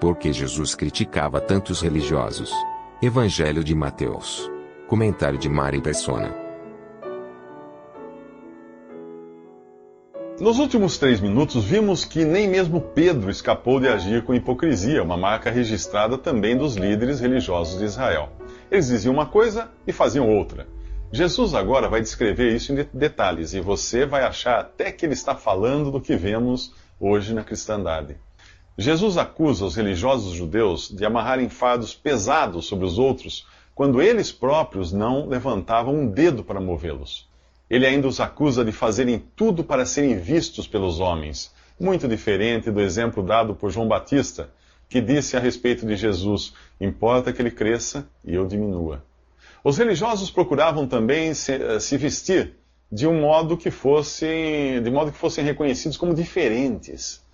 Por que Jesus criticava tantos religiosos? Evangelho de Mateus. Comentário de Mari Persona. Nos últimos 3 minutos, vimos que nem mesmo Pedro escapou de agir com hipocrisia, uma marca registrada também dos líderes religiosos de Israel. Eles diziam uma coisa e faziam outra. Jesus agora vai descrever isso em detalhes, e você vai achar até que ele está falando do que vemos hoje na cristandade. Jesus acusa os religiosos judeus de amarrarem fardos pesados sobre os outros, quando eles próprios não levantavam um dedo para movê-los. Ele ainda os acusa de fazerem tudo para serem vistos pelos homens, muito diferente do exemplo dado por João Batista, que disse a respeito de Jesus: importa que ele cresça e eu diminua. Os religiosos procuravam também se vestir de modo que fossem reconhecidos como diferentes.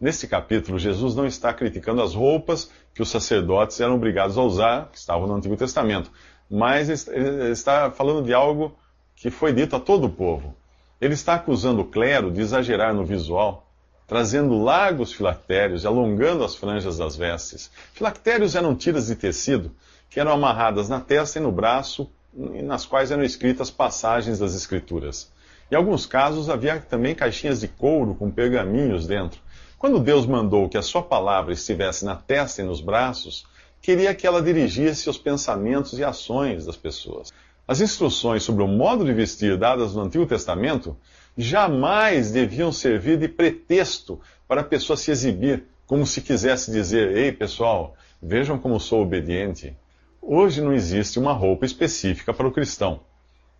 Neste capítulo, Jesus não está criticando as roupas que os sacerdotes eram obrigados a usar, que estavam no Antigo Testamento, mas ele está falando de algo que foi dito a todo o povo. Ele está acusando o clero de exagerar no visual, trazendo largos filactérios e alongando as franjas das vestes. Filactérios eram tiras de tecido que eram amarradas na testa e no braço, e nas quais eram escritas passagens das Escrituras. Em alguns casos havia também caixinhas de couro com pergaminhos dentro. Quando Deus mandou que a sua palavra estivesse na testa e nos braços, queria que ela dirigisse os pensamentos e ações das pessoas. As instruções sobre o modo de vestir dadas no Antigo Testamento jamais deviam servir de pretexto para a pessoa se exibir, como se quisesse dizer: ei pessoal, vejam como sou obediente. Hoje não existe uma roupa específica para o cristão,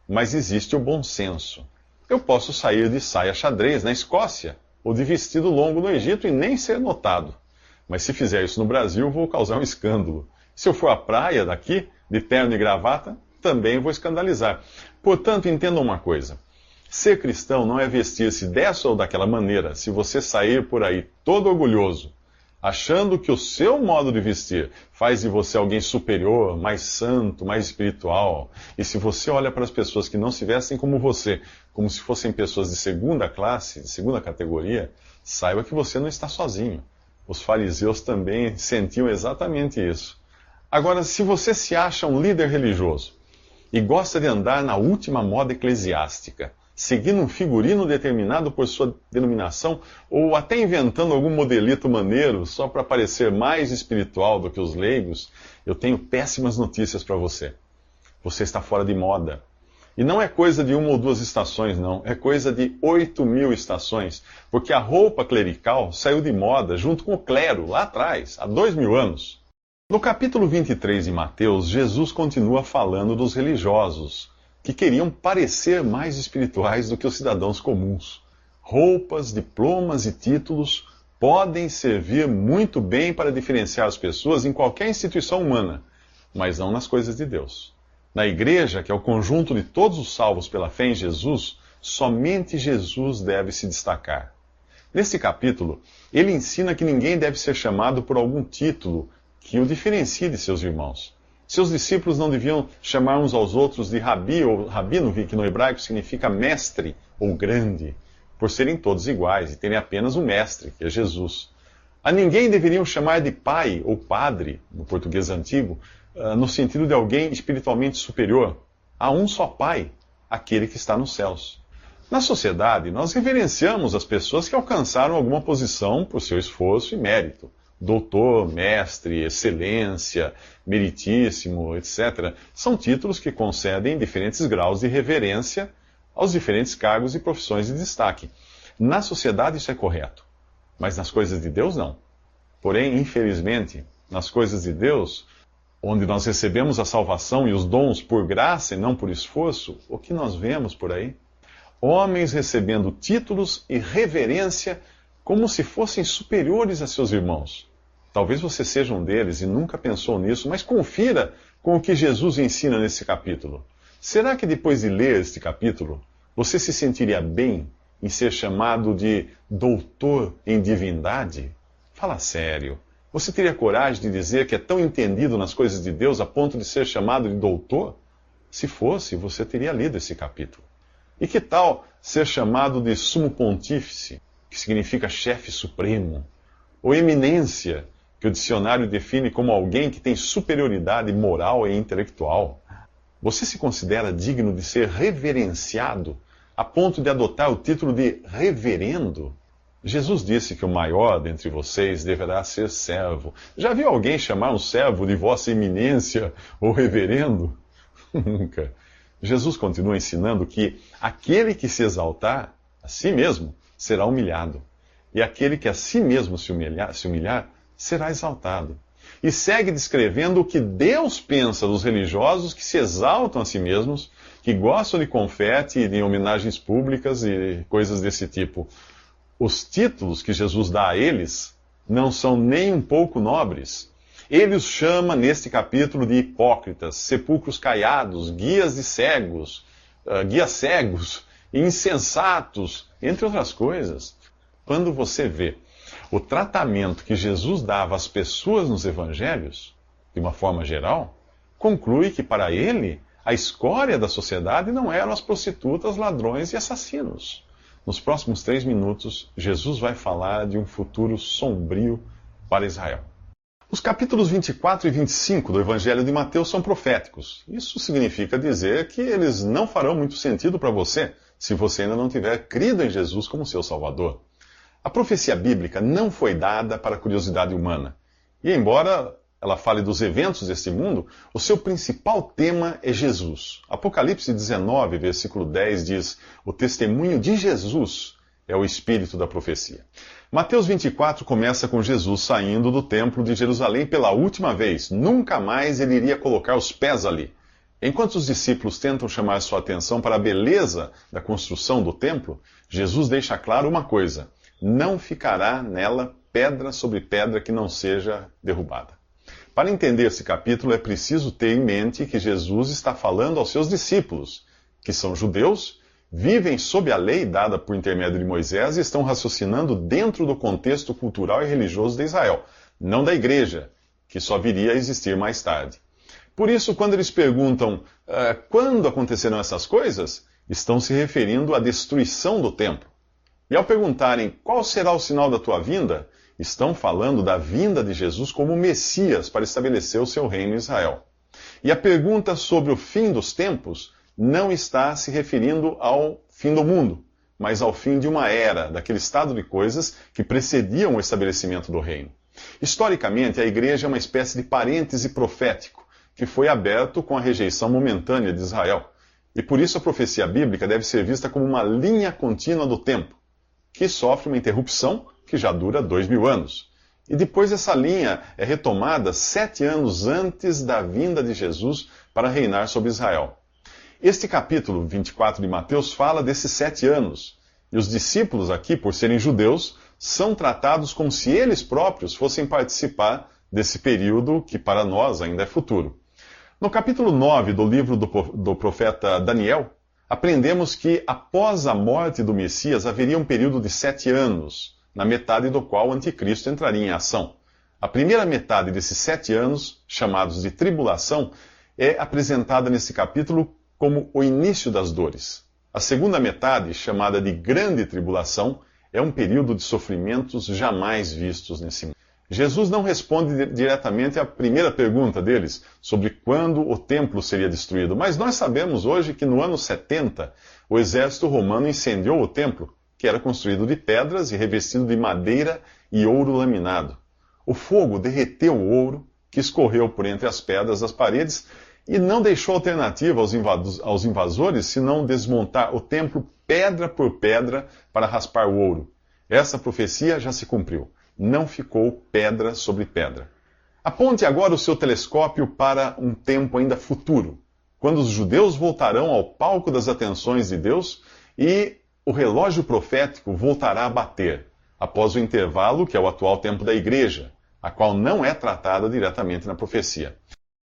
mas existe o bom senso. Eu posso sair de saia xadrez na Escócia, ou de vestido longo no Egito e nem ser notado. Mas se fizer isso no Brasil, vou causar um escândalo. Se eu for à praia daqui, de terno e gravata, também vou escandalizar. Portanto, entendam uma coisa. Ser cristão não é vestir-se dessa ou daquela maneira. Se você sair por aí todo orgulhoso, achando que o seu modo de vestir faz de você alguém superior, mais santo, mais espiritual, e se você olha para as pessoas que não se vestem como você, como se fossem pessoas de segunda classe, de segunda categoria, saiba que você não está sozinho. Os fariseus também sentiam exatamente isso. Agora, se você se acha um líder religioso e gosta de andar na última moda eclesiástica, seguindo um figurino determinado por sua denominação, ou até inventando algum modelito maneiro só para parecer mais espiritual do que os leigos, eu tenho péssimas notícias para você. Você está fora de moda. E não é coisa de 1 ou 2 estações, não. É coisa de 8.000 estações. Porque a roupa clerical saiu de moda junto com o clero, lá atrás, há 2.000 anos. No capítulo 23 de Mateus, Jesus continua falando dos religiosos, que queriam parecer mais espirituais do que os cidadãos comuns. Roupas, diplomas e títulos podem servir muito bem para diferenciar as pessoas em qualquer instituição humana, mas não nas coisas de Deus. Na igreja, que é o conjunto de todos os salvos pela fé em Jesus, somente Jesus deve se destacar. Neste capítulo, ele ensina que ninguém deve ser chamado por algum título que o diferencie de seus irmãos. Seus discípulos não deviam chamar uns aos outros de rabi ou rabino, que no hebraico significa mestre ou grande, por serem todos iguais e terem apenas um mestre, que é Jesus. A ninguém deveriam chamar de pai ou padre, no português antigo, no sentido de alguém espiritualmente superior. Há um só pai, aquele que está nos céus. Na sociedade, nós reverenciamos as pessoas que alcançaram alguma posição por seu esforço e mérito. Doutor, mestre, excelência, meritíssimo, etc. São títulos que concedem diferentes graus de reverência aos diferentes cargos e profissões de destaque. Na sociedade isso é correto, mas nas coisas de Deus não. Porém, infelizmente, nas coisas de Deus, onde nós recebemos a salvação e os dons por graça e não por esforço, o que nós vemos por aí? Homens recebendo títulos e reverência como se fossem superiores a seus irmãos. Talvez você seja um deles e nunca pensou nisso, mas confira com o que Jesus ensina nesse capítulo. Será que depois de ler este capítulo, você se sentiria bem em ser chamado de doutor em divindade? Fala sério. Você teria coragem de dizer que é tão entendido nas coisas de Deus a ponto de ser chamado de doutor? Se fosse, você teria lido esse capítulo. E que tal ser chamado de sumo pontífice, que significa chefe supremo, ou eminência, que o dicionário define como alguém que tem superioridade moral e intelectual. Você se considera digno de ser reverenciado a ponto de adotar o título de reverendo? Jesus disse que o maior dentre vocês deverá ser servo. Já viu alguém chamar um servo de vossa eminência ou reverendo? Nunca. Jesus continua ensinando que aquele que se exaltar a si mesmo será humilhado, e aquele que a si mesmo se humilhar será exaltado. E segue descrevendo o que Deus pensa dos religiosos que se exaltam a si mesmos, que gostam de confete e de homenagens públicas e coisas desse tipo. Os títulos que Jesus dá a eles não são nem um pouco nobres. Ele os chama, neste capítulo, de hipócritas, sepulcros caiados, guias cegos, insensatos, entre outras coisas. Quando você vê o tratamento que Jesus dava às pessoas nos evangelhos, de uma forma geral, conclui que para ele a escória da sociedade não eram as prostitutas, ladrões e assassinos. Nos próximos 3 minutos, Jesus vai falar de um futuro sombrio para Israel. Os capítulos 24 e 25 do Evangelho de Mateus são proféticos. Isso significa dizer que eles não farão muito sentido para você, se você ainda não tiver crido em Jesus como seu Salvador. A profecia bíblica não foi dada para a curiosidade humana. E embora ela fale dos eventos deste mundo, o seu principal tema é Jesus. Apocalipse 19, versículo 10 diz: o testemunho de Jesus é o espírito da profecia. Mateus 24 começa com Jesus saindo do templo de Jerusalém pela última vez. Nunca mais ele iria colocar os pés ali. Enquanto os discípulos tentam chamar sua atenção para a beleza da construção do templo, Jesus deixa claro uma coisa: não ficará nela pedra sobre pedra que não seja derrubada. Para entender esse capítulo, é preciso ter em mente que Jesus está falando aos seus discípulos, que são judeus, vivem sob a lei dada por intermédio de Moisés e estão raciocinando dentro do contexto cultural e religioso de Israel, não da igreja, que só viria a existir mais tarde. Por isso, quando eles perguntam quando acontecerão essas coisas, estão se referindo à destruição do templo. E ao perguntarem qual será o sinal da tua vinda, estão falando da vinda de Jesus como Messias para estabelecer o seu reino em Israel. E a pergunta sobre o fim dos tempos não está se referindo ao fim do mundo, mas ao fim de uma era, daquele estado de coisas que precediam o estabelecimento do reino. Historicamente, a igreja é uma espécie de parêntese profético, que foi aberto com a rejeição momentânea de Israel. E por isso a profecia bíblica deve ser vista como uma linha contínua do tempo, que sofre uma interrupção que já dura 2000 anos. E depois essa linha é retomada 7 anos antes da vinda de Jesus para reinar sobre Israel. Este capítulo 24 de Mateus fala desses 7 anos. E os discípulos aqui, por serem judeus, são tratados como se eles próprios fossem participar desse período que para nós ainda é futuro. No capítulo 9 do livro do profeta Daniel, aprendemos que após a morte do Messias haveria um período de 7 anos, na metade do qual o anticristo entraria em ação. A primeira metade desses 7 anos, chamados de tribulação, é apresentada nesse capítulo como o início das dores. A segunda metade, chamada de grande tribulação, é um período de sofrimentos jamais vistos nesse mundo. Jesus não responde diretamente à primeira pergunta deles, sobre quando o templo seria destruído, mas nós sabemos hoje que no ano 70, o exército romano incendiou o templo, que era construído de pedras e revestido de madeira e ouro laminado. O fogo derreteu o ouro, que escorreu por entre as pedras das paredes, e não deixou alternativa aos invasores senão desmontar o templo pedra por pedra para raspar o ouro. Essa profecia já se cumpriu. Não ficou pedra sobre pedra. Aponte agora o seu telescópio para um tempo ainda futuro, quando os judeus voltarão ao palco das atenções de Deus e o relógio profético voltará a bater, após o intervalo que é o atual tempo da igreja, a qual não é tratada diretamente na profecia.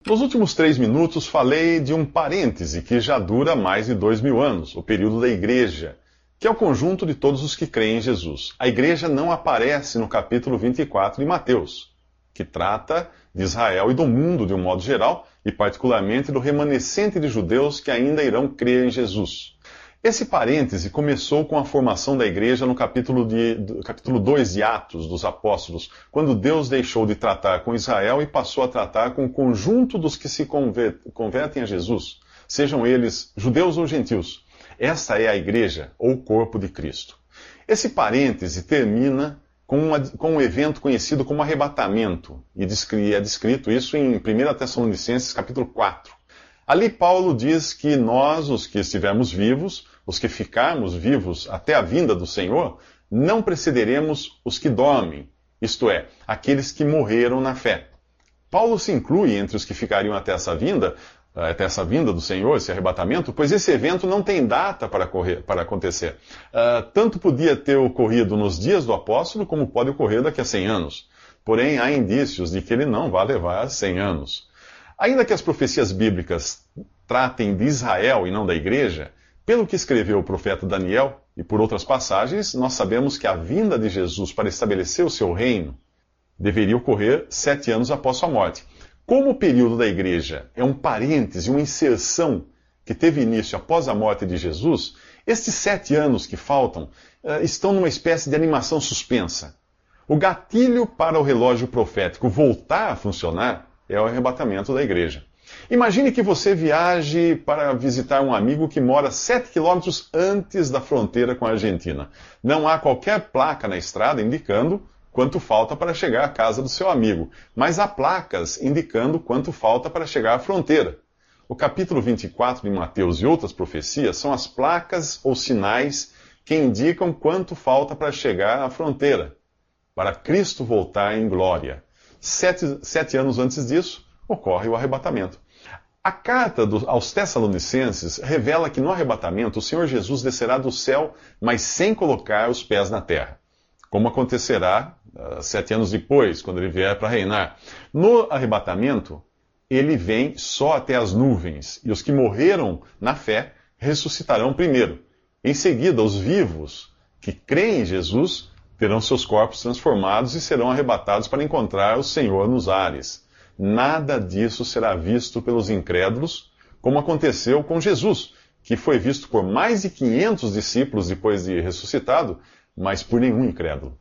Nos últimos 3 minutos falei de um parêntese que já dura mais de 2000 anos, o período da igreja, que é o conjunto de todos os que creem em Jesus. A igreja não aparece no capítulo 24 de Mateus, que trata de Israel e do mundo de um modo geral, e particularmente do remanescente de judeus que ainda irão crer em Jesus. Esse parêntese começou com a formação da igreja no capítulo 2 de Atos dos Apóstolos, quando Deus deixou de tratar com Israel e passou a tratar com o conjunto dos que se convertem a Jesus, sejam eles judeus ou gentios. Esta é a igreja, ou o corpo de Cristo. Esse parêntese termina com um evento conhecido como arrebatamento, e é descrito isso em 1 Tessalonicenses capítulo 4. Ali Paulo diz que nós, os que estivermos vivos, os que ficarmos vivos até a vinda do Senhor, não precederemos os que dormem, isto é, aqueles que morreram na fé. Paulo se inclui entre os que ficariam até essa vinda do Senhor, esse arrebatamento, pois esse evento não tem data para acontecer. Tanto podia ter ocorrido nos dias do apóstolo, como pode ocorrer daqui a 100 anos. Porém, há indícios de que ele não vai levar 100 anos. Ainda que as profecias bíblicas tratem de Israel e não da igreja, pelo que escreveu o profeta Daniel e por outras passagens, nós sabemos que a vinda de Jesus para estabelecer o seu reino deveria ocorrer 7 anos após sua morte. Como o período da igreja é um parêntese, uma inserção que teve início após a morte de Jesus, estes 7 anos que faltam estão numa espécie de animação suspensa. O gatilho para o relógio profético voltar a funcionar é o arrebatamento da igreja. Imagine que você viaje para visitar um amigo que mora 7 quilômetros antes da fronteira com a Argentina. Não há qualquer placa na estrada indicando quanto falta para chegar à casa do seu amigo, mas há placas indicando quanto falta para chegar à fronteira. O capítulo 24 de Mateus e outras profecias são as placas ou sinais que indicam quanto falta para chegar à fronteira, para Cristo voltar em glória. 7 anos antes disso, ocorre o arrebatamento. A carta aos Tessalonicenses revela que no arrebatamento o Senhor Jesus descerá do céu, mas sem colocar os pés na terra, como acontecerá 7 anos depois, quando ele vier para reinar. No arrebatamento, ele vem só até as nuvens, e os que morreram na fé ressuscitarão primeiro. Em seguida, os vivos que creem em Jesus terão seus corpos transformados e serão arrebatados para encontrar o Senhor nos ares. Nada disso será visto pelos incrédulos, como aconteceu com Jesus, que foi visto por mais de 500 discípulos depois de ressuscitado, mas por nenhum incrédulo.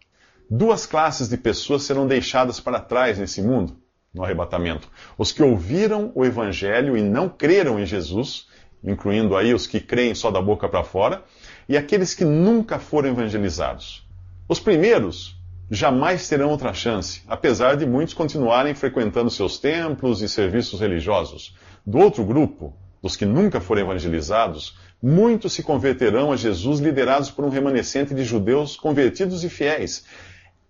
2 classes de pessoas serão deixadas para trás nesse mundo, no arrebatamento. Os que ouviram o Evangelho e não creram em Jesus, incluindo aí os que creem só da boca para fora, e aqueles que nunca foram evangelizados. Os primeiros jamais terão outra chance, apesar de muitos continuarem frequentando seus templos e serviços religiosos. Do outro grupo, dos que nunca foram evangelizados, muitos se converterão a Jesus liderados por um remanescente de judeus convertidos e fiéis.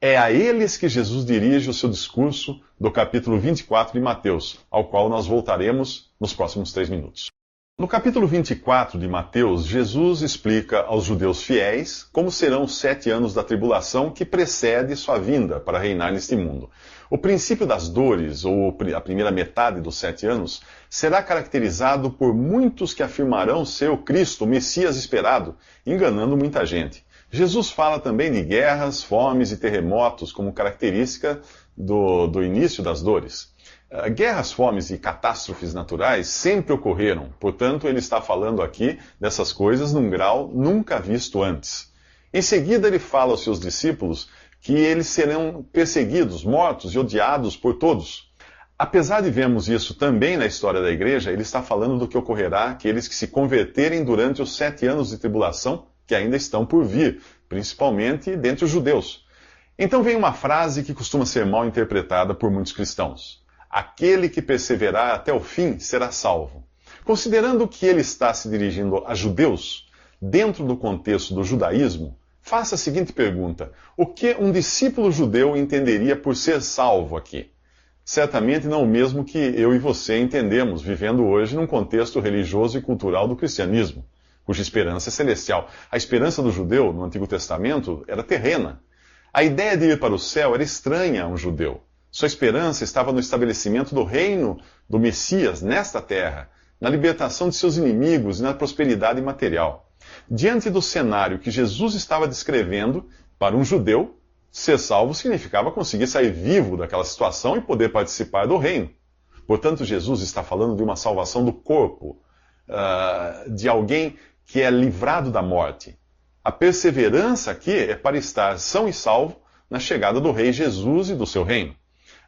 É a eles que Jesus dirige o seu discurso do capítulo 24 de Mateus, ao qual nós voltaremos nos próximos 3 minutos. No capítulo 24 de Mateus, Jesus explica aos judeus fiéis como serão os 7 anos da tribulação que precede sua vinda para reinar neste mundo. O princípio das dores, ou a primeira metade dos 7 anos, será caracterizado por muitos que afirmarão ser o Cristo, o Messias esperado, enganando muita gente. Jesus fala também de guerras, fomes e terremotos como característica do início das dores. Guerras, fomes e catástrofes naturais sempre ocorreram, portanto, ele está falando aqui dessas coisas num grau nunca visto antes. Em seguida, ele fala aos seus discípulos que eles serão perseguidos, mortos e odiados por todos. Apesar de vermos isso também na história da igreja, ele está falando do que ocorrerá àqueles que se converterem durante os 7 anos de tribulação que ainda estão por vir, principalmente dentre os judeus. Então vem uma frase que costuma ser mal interpretada por muitos cristãos. Aquele que perseverar até o fim será salvo. Considerando que ele está se dirigindo a judeus, dentro do contexto do judaísmo, faça a seguinte pergunta: o que um discípulo judeu entenderia por ser salvo aqui? Certamente não o mesmo que eu e você entendemos, vivendo hoje num contexto religioso e cultural do cristianismo, cuja esperança é celestial. A esperança do judeu, no Antigo Testamento, era terrena. A ideia de ir para o céu era estranha a um judeu. Sua esperança estava no estabelecimento do reino do Messias nesta terra, na libertação de seus inimigos e na prosperidade material. Diante do cenário que Jesus estava descrevendo, para um judeu, ser salvo significava conseguir sair vivo daquela situação e poder participar do reino. Portanto, Jesus está falando de uma salvação do corpo, de alguém que é livrado da morte. A perseverança aqui é para estar são e salvo na chegada do Rei Jesus e do seu reino.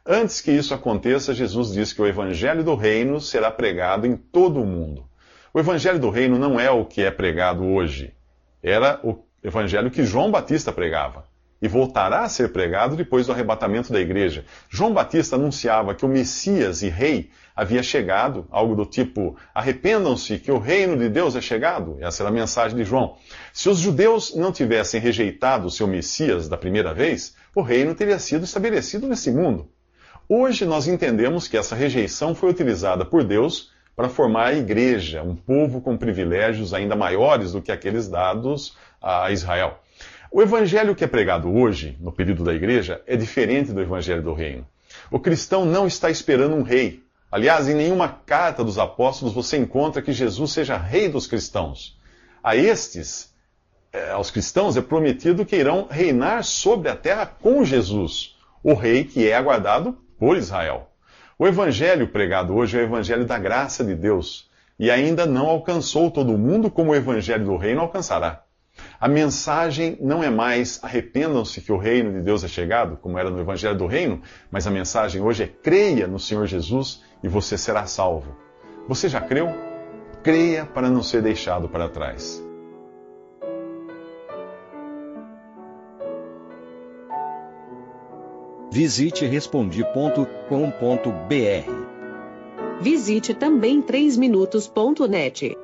Antes que isso aconteça, Jesus diz que o Evangelho do Reino será pregado em todo o mundo. O Evangelho do Reino não é o que é pregado hoje. Era o Evangelho que João Batista pregava. E voltará a ser pregado depois do arrebatamento da igreja. João Batista anunciava que o Messias e Rei havia chegado, algo do tipo, arrependam-se que o reino de Deus é chegado. Essa era a mensagem de João. Se os judeus não tivessem rejeitado o seu Messias da primeira vez, o reino teria sido estabelecido nesse mundo. Hoje nós entendemos que essa rejeição foi utilizada por Deus para formar a igreja, um povo com privilégios ainda maiores do que aqueles dados a Israel. O evangelho que é pregado hoje, no período da igreja, é diferente do evangelho do reino. O cristão não está esperando um rei. Aliás, em nenhuma carta dos apóstolos você encontra que Jesus seja rei dos cristãos. A estes, aos cristãos, é prometido que irão reinar sobre a terra com Jesus, o rei que é aguardado por Israel. O evangelho pregado hoje é o evangelho da graça de Deus e ainda não alcançou todo mundo como o evangelho do reino alcançará. A mensagem não é mais arrependam-se que o reino de Deus é chegado, como era no evangelho do reino, mas a mensagem hoje é creia no Senhor Jesus e você será salvo. Você já creu? Creia para não ser deixado para trás. Visite Respondi.com.br. Visite também 3minutos.net.